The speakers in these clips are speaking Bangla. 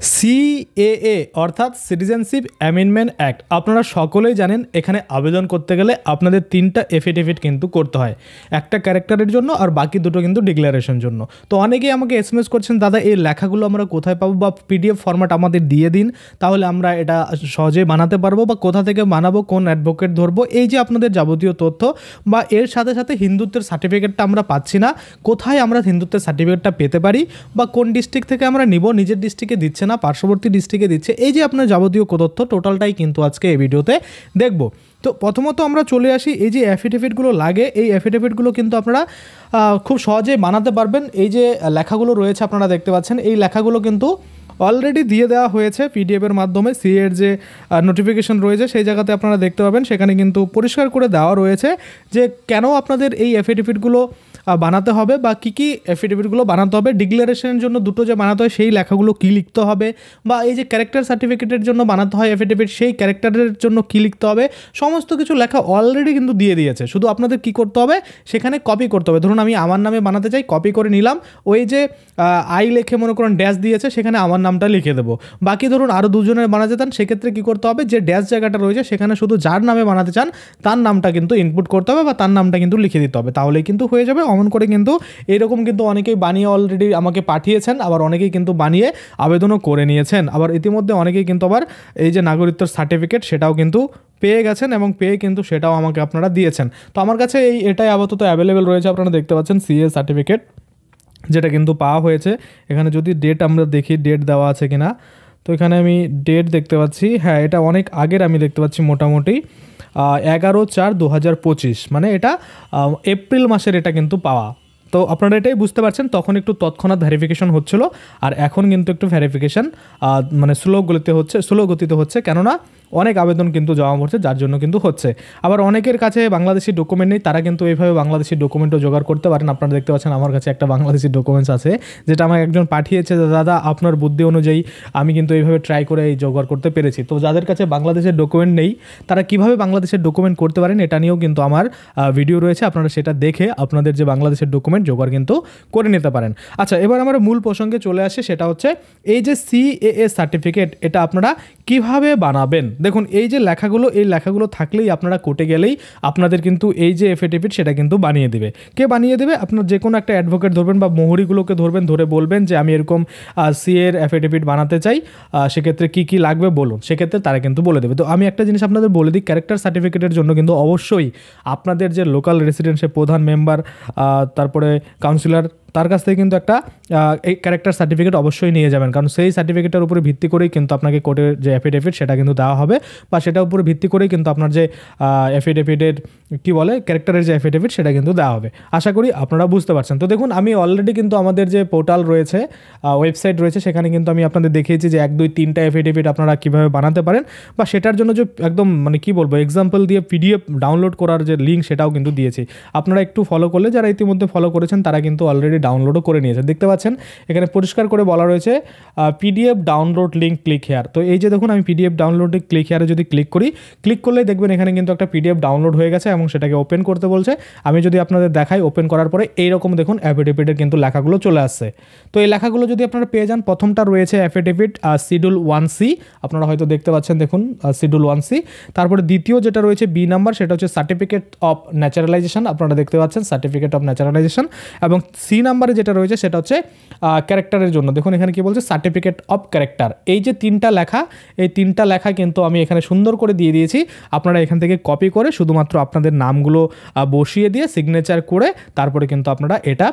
সিএএ অর্থাৎ সিটিজেনশিপ অ্যামেন্ডমেন্ট অ্যাক্ট আপনারা সকলেই জানেন। এখানে আবেদন করতে গেলে আপনাদের 3টা এফিডেভিট কিন্তু করতে হয়, একটা ক্যারেক্টারের জন্য আর বাকি দুটো কিন্তু ডিক্লারেশন জন্য। তো অনেকেই আমাকে এসএমএস করছেন, দাদা এই লেখাগুলো আমরা কোথায় পাবো, বা পিডিএফ ফরম্যাট আমাদের দিয়ে দিন, তাহলে আমরা এটা সহজেই বানাতে পারবো, বা কোথা থেকে বানাবো, কোন অ্যাডভোকেট ধরবো, এই যে আপনাদের যাবতীয় তথ্য। বা এর সাথে সাথে হিন্দুত্বের সার্টিফিকেটটা আমরা পাচ্ছি না, কোথায় আমরা হিন্দুত্বের সার্টিফিকেটটা পেতে পারি, বা কোন ডিস্ট্রিক্ট থেকে আমরা নিব, নিজের ডিস্ট্রিক্টে দিচ্ছে না, পার্শ্ববর্তী ডিস্ট্রিক্টে দিচ্ছে, এই যে আপনার যাবতীয় তথ্য টোটালটাই কিন্তু আজকে এই ভিডিওতে দেখব। তো প্রথমত আমরা চলে আসি, এই যে অ্যাফিডেভিটগুলো লাগে, এই অ্যাফিডেভিটগুলো কিন্তু আপনারা খুব সহজেই বানাতে পারবেন। এই যে লেখাগুলো রয়েছে আপনারা দেখতে পাচ্ছেন, এই লেখাগুলো কিন্তু অলরেডি দিয়ে দেওয়া হয়েছে পিডিএফের মাধ্যমে। সিএর যে নোটিফিকেশন রয়েছে সেই জায়গাতে আপনারা দেখতে পাবেন, সেখানে কিন্তু পরিষ্কার করে দেওয়া রয়েছে যে কেন আপনাদের এই অ্যাফিডেভিটগুলো বানাতে হবে, বা কী কী অ্যাফিডেভিটগুলো বানাতে হবে। ডিক্লারেশনের জন্য দুটো যে বানাতে হয় সেই লেখাগুলো কী লিখতে হবে, বা এই যে ক্যারেক্টার সার্টিফিকেটের জন্য বানাতে হয় অ্যাফিডেভিট, সেই ক্যারেক্টারের জন্য কী লিখতে হবে, সমস্ত কিছু লেখা অলরেডি কিন্তু দিয়ে দিয়েছে। শুধু আপনাদের কী করতে হবে, সেখানে কপি করতে হবে। ধরুন আমি আমার নামে বানাতে চাই, কপি করে নিলাম, ওই যে আই লেখে মনে করুন ড্যাশ দিয়েছে, সেখানে আমার নামটা লিখে দেবো। বাকি ধরুন আরও দুজনের বানাতে চান, সেক্ষেত্রে কী করতে হবে, যে ড্যাশ জায়গাটা রয়েছে সেখানে শুধু যার নামে বানাতে চান তার নামটা কিন্তু ইনপুট করতে হবে, বা তার নামটা কিন্তু লিখে দিতে হবে, তাহলেই কিন্তু হয়ে যাবে। অমন করে কিন্তু এরকম কিন্তু অনেকেই বানিয়ে অলরেডি আমাকে পাঠিয়েছেন, আবার অনেকেই কিন্তু বানিয়ে আবেদনও করে নিয়েছেন। আবার ইতিমধ্যে অনেকেই কিন্তু আবার এই যে নাগরিকত্বের সার্টিফিকেট সেটাও কিন্তু পেয়ে গেছেন, এবং পেয়ে কিন্তু সেটাও আমাকে আপনারা দিয়েছেন। তো আমার কাছে এটাই আপাতত অ্যাভেলেবেল রয়েছে। আপনারা দেখতে পাচ্ছেন সিএ সার্টিফিকেট, যেটা কিন্তু পাওয়া হয়েছে। এখানে যদি ডেট আমরা দেখি, ডেট দেওয়া আছে কিনা, তো এখানে আমি ডেট দেখতে পাচ্ছি, হ্যাঁ এটা অনেক আগের আমি দেখতে পাচ্ছি, মোটামুটি 11/4/2025, মানে এটা এপ্রিল মাসের এটা কিন্তু পাওয়া। তো আপনারা এটাই বুঝতে পারছেন, তখন একটু তৎক্ষণাৎ ভেরিফিকেশন হচ্ছিল, আর এখন কিন্তু একটু ভেরিফিকেশন মানে স্লো গতিতে হচ্ছে, কেননা অনেক আবেদন কিন্তু জমা পড়ছে, যার জন্য কিন্তু হচ্ছে। আবার অনেকের কাছে বাংলাদেশি ডকুমেন্ট নেই, তারা কিন্তু এইভাবে বাংলাদেশি ডকুমেন্টও জোগাড় করতে পারেন। আপনারা দেখতে পাচ্ছেন আমার কাছে একটা বাংলাদেশি ডকুমেন্টস আছে, যেটা আমাকে একজন পাঠিয়েছে, দাদা আপনার বুদ্ধি অনুযায়ী আমি কিন্তু এইভাবে ট্রাই করে এই জোগাড় করতে পেরেছি। তো যাদের কাছে বাংলাদেশের ডকুমেন্ট নেই, তারা কিভাবে বাংলাদেশের ডকুমেন্ট করতে পারেন এটা নিয়েও কিন্তু আমার ভিডিও রয়েছে, আপনারা সেটা দেখে আপনাদের যে বাংলাদেশের ডকুমেন্ট জোগাড় কিন্তু করে নিতে পারেন। আচ্ছা, এবার আমরা মূল প্রসঙ্গে চলে আসি, সেটা হচ্ছে এই যে সিএএ সার্টিফিকেট, এটা আপনারা কিভাবে বানাবেন। দেখুন এই যে লেখাগুলো, এই লেখাগুলো থাকলেই আপনারা কোর্টে গেলেই আপনাদের কিন্তু এই যে এফিডেভিট সেটা কিন্তু বানিয়ে দেবে। কে বানিয়ে দেবে? আপনার যে কোনো একটা অ্যাডভোকেট ধরবেন, বা মোহরিগুলোকে ধরবেন, ধরে বলবেন যে আমি এরকম সিএর অ্যাফিডেভিট বানাতে চাই, সেক্ষেত্রে কী কী লাগবে বলুন, সেক্ষেত্রে তারা কিন্তু বলে দেবে। তো আমি একটা জিনিস আপনাদের বলে দিই, ক্যারেক্টার সার্টিফিকেটের জন্য কিন্তু অবশ্যই আপনাদের যে লোকাল রেসিডেন্সের প্রধান মেম্বার, তারপরে কাউন্সিলর, তার কাছ থেকে কিন্তু একটা এই ক্যারেক্টার সার্টিফিকেট অবশ্যই নিয়ে যাবেন, কারণ সেই সার্টিফিকেটের উপরে ভিত্তি করেই কিন্তু আপনাকে কোর্টের যে অ্যাফিডেভিট সেটা কিন্তু দেওয়া হবে, বা সেটার উপরে ভিত্তি করেই কিন্তু আপনার যে অ্যাফিডেভিটের কী বলে ক্যারেক্টারের যে অ্যাফিডেভিট সেটা কিন্তু দেওয়া হবে। আশা করি আপনারা বুঝতে পারছেন। তো দেখুন আমি অলরেডি কিন্তু আমাদের যে পোর্টাল রয়েছে, ওয়েবসাইট রয়েছে, সেখানে কিন্তু আমি আপনাদের দেখিয়েছি যে 1, 2, 3টা অ্যাফিডেভিট আপনারা কীভাবে বানাতে পারেন, বা সেটার জন্য যে একদম মানে কী বলবো এক্সাম্পল দিয়ে পিডিএফ ডাউনলোড করার যে লিঙ্ক সেটাও কিন্তু দিয়েছি। আপনারা একটু ফলো করলে, যারা ইতিমধ্যে ফলো করেছেন তারা কিন্তু অলরেডি ডাউনলোডও করে নিয়েছে। দেখতে পাচ্ছেন এখানে পরিষ্কার করে বলা রয়েছে PDF download link click here. তো এই যে দেখুন আমি পিডিএফ ডাউনলোড ক্লিক হেয়ারে যদি ক্লিক করি, ক্লিক করলেই দেখবেন এখানে কিন্তু একটা পিডিএফ ডাউনলোড হয়ে গেছে, এবং সেটাকে ওপেন করতে বলছে। আমি যদি আপনাদের দেখাই, ওপেন করার পরে এইরকম দেখুন অ্যাফিডেভিটের কিন্তু লেখাগুলো চলে আসছে। তো এই লেখাগুলো যদি আপনারা পেয়ে যান, প্রথমটা রয়েছে অ্যাফিডেভিট শিডিউল 1C, আপনারা হয়তো দেখতে পাচ্ছেন, দেখুন শিডিউল 1C। তারপরে দ্বিতীয় যেটা রয়েছে বি নাম্বার, সেটা হচ্ছে সার্টিফিকেট অফ ন্যাচারালাইজেশন, আপনারা দেখতে পাচ্ছেন সার্টিফিকেট অফ ন্যাচারালাইজেশন। এবং সি নাম্বারে যেটা রয়েছে সেটা হচ্ছে ক্যারেক্টারের জন্য, দেখুন এখানে কি বলছে, সার্টিফিকেট অফ ক্যারেক্টার। এই যে 3টা লেখা, এই 3টা লেখা কিন্তু আমি এখানে সুন্দর করে দিয়ে দিয়েছি। আপনারা এখান থেকে কপি করে শুধুমাত্র আপনাদের নামগুলো বসিয়ে দিয়ে সিগনেচার করে তারপরে কিন্তু আপনারা এটা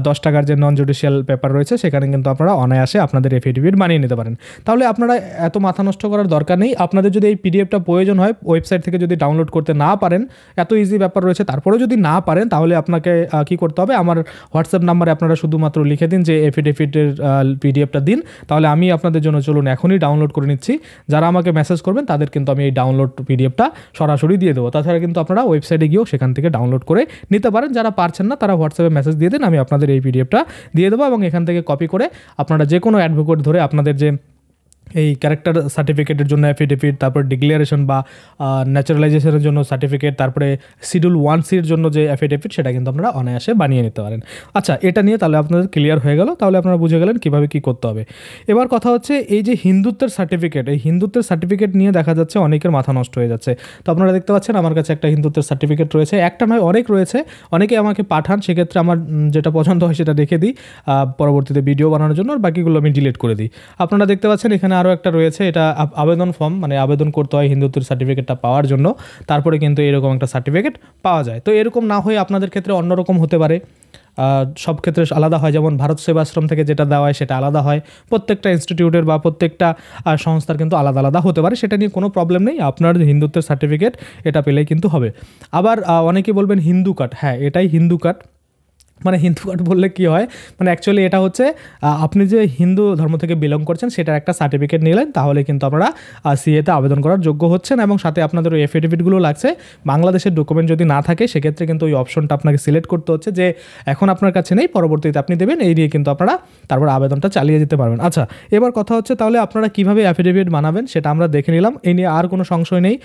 10 টাকার যে নন জুডিশিয়াল পেপার রয়েছে সেখানে কিন্তু আপনারা অনায়াসে আপনাদের এফিডেভিট বানিয়ে নিতে পারেন। তাহলে আপনারা এত মাথা নষ্ট করার দরকার নেই। আপনাদের যদি এই পিডিএফটা প্রয়োজন হয়, ওয়েবসাইট থেকে যদি ডাউনলোড করতে না পারেন, এত ইজি ব্যাপার রয়েছে, তারপরেও যদি না পারেন, তাহলে আপনাকে কি করতে হবে, আমার হোয়াটসঅ্যাপ নাম্বারে আপনারা শুধুমাত্র লিখে দিন যে এফিডেভিটের পিডিএফটা দিন, তাহলে আমি আপনাদের জন্য চলুন এখনই ডাউনলোড করে নিচ্ছি। যারা আমাকে মেসেজ করবেন তাদের কিন্তু আমি এই ডাউনলোড পিডিএফটা সরাসরি দিয়ে দেবো। তাছাড়া কিন্তু আপনারা ওয়েবসাইটে গিয়েও সেখান থেকে ডাউনলোড করে নিতে পারেন। যারা পারছেন না তারা হোয়াটসঅ্যাপে মেসেজ দিয়ে দিন, আমি আপনাদের এই পিডিএফটা দিয়ে দেবো, এবং এখান থেকে কপি করে আপনারা যে কোনো অ্যাডভোকেট ধরে আপনাদের যে এই ক্যারেক্টার সার্টিফিকেটের জন্য অ্যাফিডেভিট, তারপর ডিক্লারেশন বা ন্যাচারালাইজেশনের জন্য সার্টিফিকেট, তারপরে শিডিউল 1C-র জন্য যে অ্যাফিডেভিট সেটা কিন্তু আপনারা অনায়াসে বানিয়ে নিতে পারেন। আচ্ছা, এটা নিয়ে তাহলে আপনাদের ক্লিয়ার হয়ে গেল, তাহলে আপনারা বুঝে গেলেন কীভাবে কী করতে হবে। এবার কথা হচ্ছে এই যে হিন্দুত্বের সার্টিফিকেট, এই হিন্দুত্বের সার্টিফিকেট নিয়ে দেখা যাচ্ছে অনেকের মাথা নষ্ট হয়ে যাচ্ছে। তো আপনারা দেখতে পাচ্ছেন আমার কাছে একটা হিন্দুত্বের সার্টিফিকেট রয়েছে, একটা নয় অনেক রয়েছে, অনেকে আমাকে পাঠান, সেক্ষেত্রে আমার যেটা পছন্দ হয় সেটা রেখে দিই পরবর্তীতে ভিডিও বানানোর জন্য, আর বাকিগুলো আমি ডিলিট করে দিই। আপনারা দেখতে পাচ্ছেন এখানে আরও একটা রয়েছে, এটা আবেদন ফর্ম, মানে আবেদন করতে হয় হিন্দুত্বের সার্টিফিকেটটা পাওয়ার জন্য, তারপরে কিন্তু এরকম একটা সার্টিফিকেট পাওয়া যায়। তো এরকম না হয়ে আপনাদের ক্ষেত্রে অন্যরকম হতে পারে, সব ক্ষেত্রে আলাদা হয়, যেমন ভারত সেবাশ্রম থেকে যেটা দেওয়া হয় সেটা আলাদা হয়, প্রত্যেকটা ইনস্টিটিউটের বা প্রত্যেকটা সংস্থার কিন্তু আলাদা আলাদা হতে পারে, সেটা নিয়ে কোনো প্রবলেম নেই। আপনার হিন্দুত্বের সার্টিফিকেট এটা পেলেই কিন্তু হবে। আবার অনেকে বলবেন হিন্দু কার্ড, হ্যাঁ এটাই হিন্দু কার্ড। মানে হিন্দু কার্ড বললে কী হয়, মানে অ্যাকচুয়ালি এটা হচ্ছে আপনি যে হিন্দু ধর্ম থেকে বিলং করছেন সেটার একটা সার্টিফিকেট নিলেন, তাহলে কিন্তু আপনারা সিএতে আবেদন করার যোগ্য হচ্ছেন, এবং সাথে আপনাদের ওই এফিডেভিটগুলো লাগছে। বাংলাদেশের ডকুমেন্ট যদি না থাকে সেক্ষেত্রে কিন্তু ওই অপশনটা আপনাকে সিলেক্ট করতে হচ্ছে যে এখন আপনার কাছে নেই, পরবর্তীতে আপনি দেবেন, এই দিয়ে কিন্তু আপনারা তারপর আবেদনটা চালিয়ে যেতে পারবেন। আচ্ছা, এবার কথা হচ্ছে তাহলে আপনারা কীভাবে অ্যাফিডেভিট বানাবেন সেটা আমরা দেখে নিলাম, এই নিয়ে আর কোনো সংশয় নেই।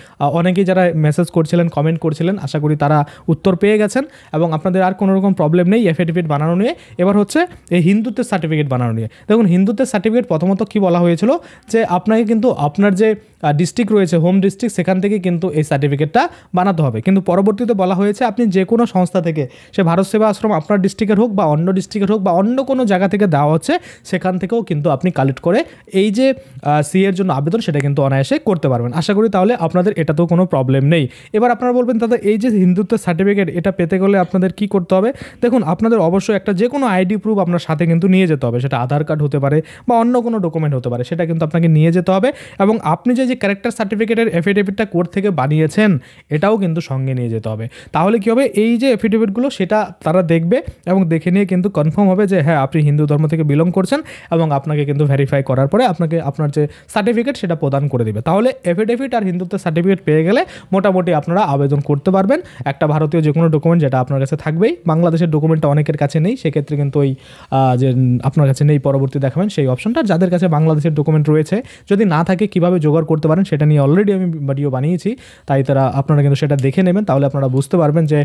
অনেকেই যারা মেসেজ করছিলেন, কমেন্ট করছিলেন, আশা করি তারা উত্তর পেয়ে গেছেন এবং আপনাদের আর কোনো রকম প্রবলেম নেই এফিডেভিট বানানো নিয়ে। এবার হচ্ছে এই হিন্দুত্বের সার্টিফিকেট বানানো নিয়ে। দেখুন, হিন্দুত্বের সার্টিফিকেট প্রথমত কি বলা হয়েছিল যে আপনাকে কিন্তু আপনার যে ডিস্ট্রিক্ট রয়েছে, হোম ডিস্ট্রিক্ট, সেখান থেকে কিন্তু এই সার্টিফিকেটটা বানাতে হবে। কিন্তু পরবর্তীতে বলা হয়েছে আপনি যে কোনো সংস্থা থেকে, সে ভারত সেবা আশ্রম আপনার ডিস্ট্রিক্টের হোক বা অন্য ডিস্ট্রিক্টের হোক বা অন্য কোনো জায়গা থেকে দেওয়া হচ্ছে, সেখান থেকেও কিন্তু আপনি কালেক্ট করে এই যে সিএর জন্য আবেদন সেটা কিন্তু অনায়াসে করতে পারবেন। আশা করি তাহলে আপনাদের এটাতেও কোনো প্রবলেম নেই। এবার আপনারা বলবেন দাদা এই যে হিন্দুত্বের সার্টিফিকেট এটা পেতে গেলে আপনাদের কি করতে হবে? দেখুন, আপনাদের অবশ্যই একটা যে কোনো আইডি প্রুফ আপনার সাথে কিন্তু নিয়ে যেতে হবে, সেটা আধার কার্ড হতে পারে বা অন্য কোনো ডকুমেন্ট হতে পারে, সেটা কিন্তু আপনাকে নিয়ে যেতে হবে। এবং আপনি যে ক্যারেক্টার সার্টিফিকেটের এফিডেভিটটা কোর্ট থেকে বানিয়েছেন এটাও কিন্তু সঙ্গে নিয়ে যেতে হবে। তাহলে কী হবে, এই যে এফিডেভিটগুলো সেটা তারা দেখবে এবং দেখে নিয়ে কিন্তু কনফার্ম হবে যে হ্যাঁ আপনি হিন্দু ধর্ম থেকে বিলং করছেন, এবং আপনাকে কিন্তু ভেরিফাই করার পরে আপনাকে আপনার যে সার্টিফিকেট সেটা প্রদান করে দেবে। তাহলে এফিডেভিট আর হিন্দুত্বের সার্টিফিকেট পেয়ে গেলে মোটামুটি আপনারা আবেদন করতে পারবেন। একটা ভারতীয় যে কোনো ডকুমেন্ট যেটা আপনার কাছে থাকবেই, বাংলাদেশের ডকুমেন্টটা অনেকের কাছে নেই, সেক্ষেত্রে কিন্তু ওই যে আপনার কাছে নেই পরবর্তী দেখাবেন সেই অপশনটা। যাদের কাছে বাংলাদেশের ডকুমেন্ট রয়েছে, যদি না থাকে কীভাবে জোগাড় করতে পারেন সেটা নিয়ে অলরেডি আমি ভিডিও বানিয়েছি, তাই তারা আপনারা কিন্তু সেটা দেখে নেবেন, তাহলে আপনারা বুঝতে পারবেন যে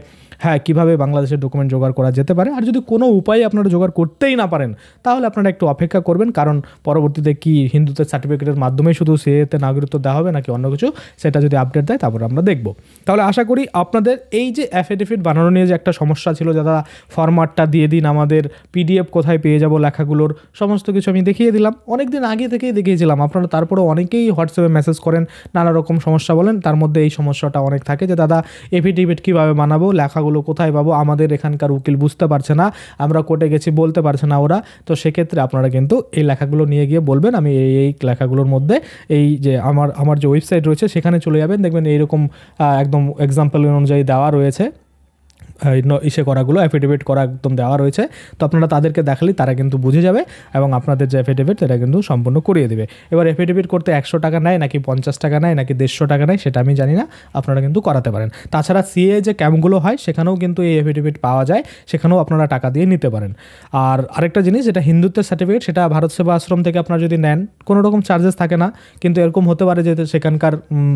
হ্যাঁ কীভাবে বাংলাদেশের ডকুমেন্ট জোগাড় করা যেতে পারে। আর যদি কোনো উপায়ে আপনারা জোগাড় করতেই না পারেন তাহলে আপনারা একটু অপেক্ষা করবেন, কারণ পরবর্তীতে কি হিন্দুত্বের সার্টিফিকেটের মাধ্যমেই শুধু সিএতে নাগরিকত্ব দেওয়া হবে নাকি অন্য কিছু, সেটা যদি আপডেট দেয় তারপর আমরা দেখব। তাহলে আশা করি আপনাদের এই যে অ্যাফিডেভিট বানানো নিয়ে যে একটা সমস্যা ছিল, যারা ফরম্যাটটা দিয়ে দিন আমাদের, পিডিএফ কোথায় পেয়ে যাব, লেখাগুলোর সমস্ত কিছু আমি দেখিয়ে দিলাম, অনেক দিন আগে থেকেই দেখিয়েছিলাম। আপনারা তারপরেও অনেকেই হোয়াটসঅ্যাপে মেসেজ করেন, নানা রকম সমস্যা বলেন, তার মধ্যে এই সমস্যাটা অনেক থাকে যে দাদা এফিডেভিট কীভাবে বানাবো, লেখাগুলো কোথায় পাবো, আমাদের এখানকার উকিল বুঝতে পারছে না, আমরা কোর্টে গেছি বলতে পারছে না ওরা। তো সেক্ষেত্রে আপনারা কিন্তু এই লেখাগুলো নিয়ে গিয়ে বলবেন আমি এই লেখাগুলোর মধ্যে এই যে আমার যে ওয়েবসাইট রয়েছে সেখানে চলে যাবেন, দেখবেন এইরকম একদম এক্সাম্পল অনুযায়ী দেওয়া রয়েছে, ইসে করাগুলো অ্যাফিডেভিট করা একদম দেওয়া রয়েছে। তো আপনারা তাদেরকে দেখালেই তারা কিন্তু বুঝে যাবে এবং আপনাদের যে অ্যাফিডেভিট সেটা কিন্তু সম্পূর্ণ করিয়ে দেবে। এবার অ্যাফিডেভিট করতে 100 টাকা নেয় নাকি 50 টাকা নেয় নাকি 150 টাকা নেয় সেটা আমি জানি না, আপনারা কিন্তু করাতে পারেন। তাছাড়া সিএ যে ক্যাম্পগুলো হয় সেখানেও কিন্তু এই অ্যাফিডেভিট পাওয়া যায়, সেখানেও আপনারা টাকা দিয়ে নিতে পারেন। আর আরেকটা জিনিস, যেটা হিন্দুত্বের সার্টিফিকেট, সেটা ভারত সেবা আশ্রম থেকে আপনারা যদি নেন কোনো রকম চার্জেস থাকে না, কিন্তু এরকম হতে পারে যে সেখানকার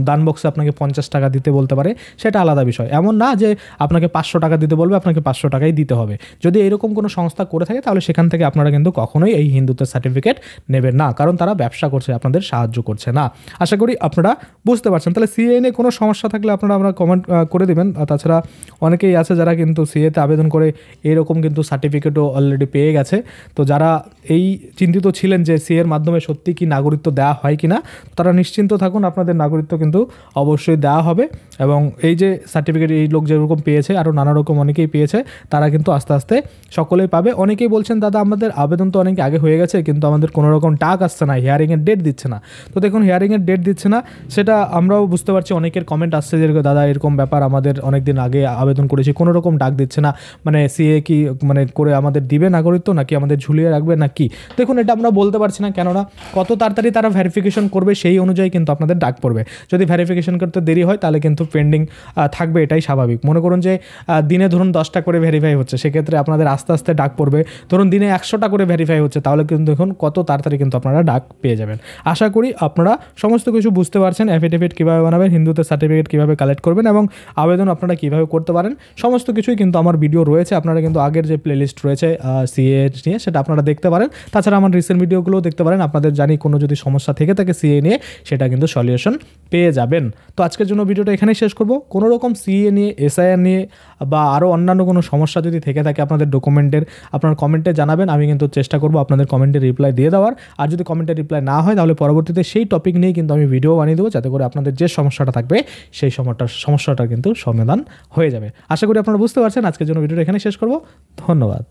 দান বক্সে আপনাকে 50 টাকা দিতে বলতে পারে, সেটা আলাদা বিষয়। এমন না যে আপনাকে 500 টাকা দিতে বলবে আপনাকে 500 টাকাই দিতে হবে। যদি এরকম কোনো সংস্থা করে থাকে তাহলে সেখান থেকে আপনারা কিন্তু কখনোই এই হিন্দুত্বের সার্টিফিকেট নেবেন না, কারণ তারা ব্যবসা করছে, আপনাদের সাহায্য করছে না। আশা করি আপনারা বুঝতে পারছেন। তাহলে সিএ নিয়ে কোনো সমস্যা থাকলে আপনারা আমরা কমেন্ট করে দেবেন। তাছাড়া অনেকেই আছে যারা কিন্তু সিএতে আবেদন করে এরকম কিন্তু সার্টিফিকেটও অলরেডি পেয়ে গেছে। তো যারা এই চিন্তিত ছিলেন যে সিএর মাধ্যমে সত্যি কি নাগরিকত্ব দেওয়া হয় কি না, তারা নিশ্চিন্ত থাকুন, আপনাদের নাগরিকত্ব কিন্তু অবশ্যই দেওয়া হবে। এবং এই যে সার্টিফিকেট এই লোক যেরকম পেয়েছে আরও নানা রকম অনেকেই পেয়েছে, তারা কিন্তু আস্তে আস্তে সকলেই পাবে। অনেকেই বলছেন দাদা আমাদের আবেদন তো অনেক আগে হয়ে গেছে কিন্তু আমাদের কোনো রকম ডাক আসছে না, হিয়ারিংয়ের ডেট দিচ্ছে না। তো দেখুন, হিয়ারিংয়ের ডেট দিচ্ছে না সেটা আমরাও বুঝতে পারছি, অনেকের কমেন্ট আসছে যে দাদা এরকম ব্যাপার, আমাদের অনেক দিন আগে আবেদন করেছি কোনো রকম ডাক দিচ্ছে না, মানে সিএ কি মানে করে আমাদের দিবে নাগরিকত্ব নাকি আমাদের ঝুলিয়ে রাখবে না কি। দেখুন, এটা আমরা বলতে পারছি না, কেননা কত তাড়াতাড়ি তারা ভেরিফিকেশন করবে সেই অনুযায়ী কিন্তু আপনাদের ডাক পড়বে। যদি ভেরিফিকেশন করতে দেরি হয় তাহলে কিন্তু পেন্ডিং থাকবে, এটাই স্বাভাবিক। মনে করুন যে দিনে ধরুন 10টা করে ভেরিফাই হচ্ছে, সেক্ষেত্রে আপনাদের আস্তে আস্তে ডাক পড়বে। ধরুন দিনে 100টা করে ভেরিফাই হচ্ছে, তাহলে কিন্তু দেখুন কত তাড়াতাড়ি কিন্তু আপনারা ডাক পেয়ে যাবেন। আশা করি আপনারা সমস্ত কিছু বুঝতে পারছেন, অ্যাফিডেভিট কীভাবে বানাবেন, হিন্দুতে সার্টিফিকেট কীভাবে কালেক্ট করবেন এবং আবেদন আপনারা কীভাবে করতে পারেন, সমস্ত কিছুই কিন্তু আমার ভিডিও রয়েছে। আপনারা কিন্তু আগের যে প্লেলিস্ট রয়েছে সিএ নিয়ে, সেটা আপনারা দেখতে পারেন। তাছাড়া আমার রিসেন্ট ভিডিওগুলোও দেখতে পারেন। আপনাদের জানি কোনো যদি সমস্যা থেকে থাকে সিএ নিয়ে, সেটা কিন্তু সলিউশন পেয়ে যাবেন। তো আজকের জন্য ভিডিওটা এখানেই শেষ করব। কোনো রকম সিএ নিয়ে, এসআইআর নিয়ে বা আরও অন্যান্য কোনো সমস্যা যদি থেকে থাকে আপনাদের ডকুমেন্টের, আপনার কমেন্টে জানাবেন। আমি কিন্তু চেষ্টা করব আপনাদের কমেন্টের রিপ্লাই দিয়ে দেওয়ার। আর যদি কমেন্টের রিপ্লাই না হয়, তাহলে পরবর্তীতে সেই টপিক নিয়ে কিন্তু আমি ভিডিও বানিয়ে দেবো, যাতে করে আপনাদের যে সমস্যাটা থাকবে সেই সমস্যাটা কিন্তু সমাধান হয়ে যাবে। আশা করি আপনারা বুঝতে পারছেন। আজকের জন্য ভিডিওটা এখানে শেষ করব। ধন্যবাদ।